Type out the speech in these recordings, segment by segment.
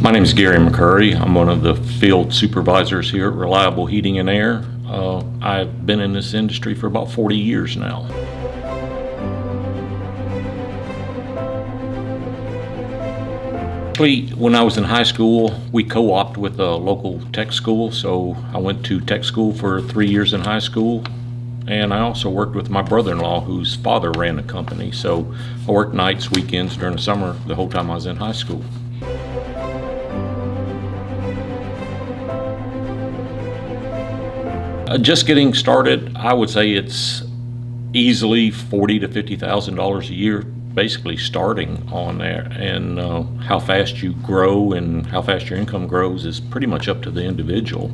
My name is Gary McCurry. I'm one of the field supervisors here at Reliable Heating and Air. I've been in this industry for about 40 years now. Actually, when I was in high school, we co-opted with a local tech school, so I went to tech school for 3 years in high school. And I also worked with my brother-in-law, whose father ran a company. So I worked nights, weekends, during the summer, the whole time I was in high school. Just getting started, I would say it's easily $40,000 to $50,000 a year, basically starting on there. And how fast you grow and how fast your income grows is pretty much up to the individual.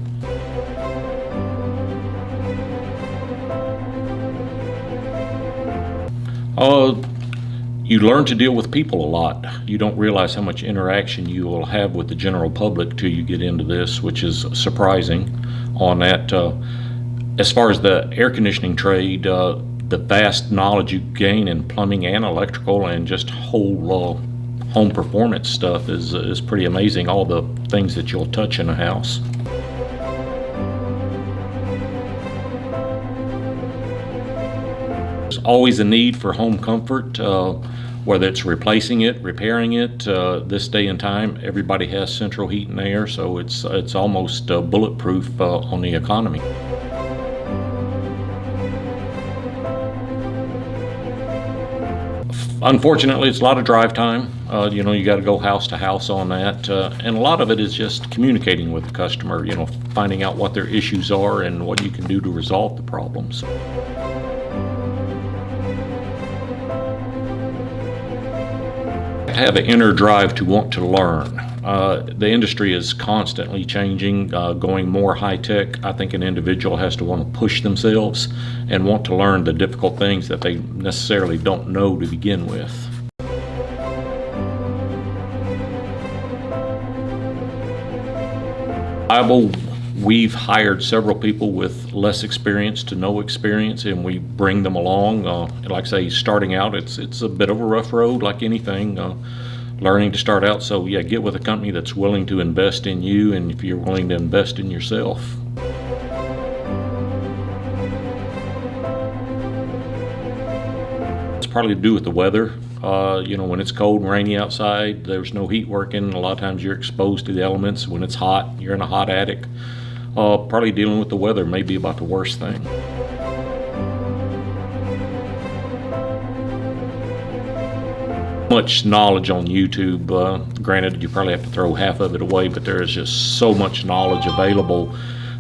You learn to deal with people a lot. You don't realize how much interaction you will have with the general public till you get into this, which is surprising on that. As far as the air conditioning trade, the vast knowledge you gain in plumbing and electrical and just whole home performance stuff is pretty amazing, all the things that you'll touch in a house. There's always a need for home comfort, whether it's replacing it, repairing it. This day and time, everybody has central heat and air, so it's almost bulletproof on the economy. Unfortunately, it's a lot of drive time. You got to go house to house on that, and a lot of it is just communicating with the customer. Finding out what their issues are and what you can do to resolve the problems. Have an inner drive to want to learn. The industry is constantly changing, going more high-tech. I think an individual has to want to push themselves and want to learn the difficult things that they necessarily don't know to begin with. We've hired several people with less experience to no experience, and we bring them along. Like I say, starting out, it's a bit of a rough road, like anything, learning to start out. So yeah, get with a company that's willing to invest in you, and if you're willing to invest in yourself. It's partly to do with the weather. When it's cold and rainy outside, there's no heat working. A lot of times you're exposed to the elements. When it's hot, you're in a hot attic. Probably dealing with the weather may be about the worst thing. Much knowledge on YouTube. Granted, you probably have to throw half of it away, but there is just so much knowledge available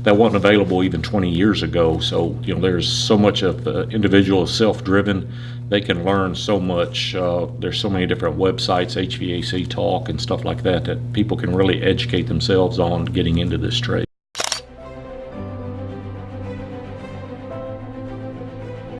that wasn't available even 20 years ago. So, there's so much of the individual is self-driven. They can learn so much. There's so many different websites, HVAC Talk and stuff like that, that people can really educate themselves on getting into this trade.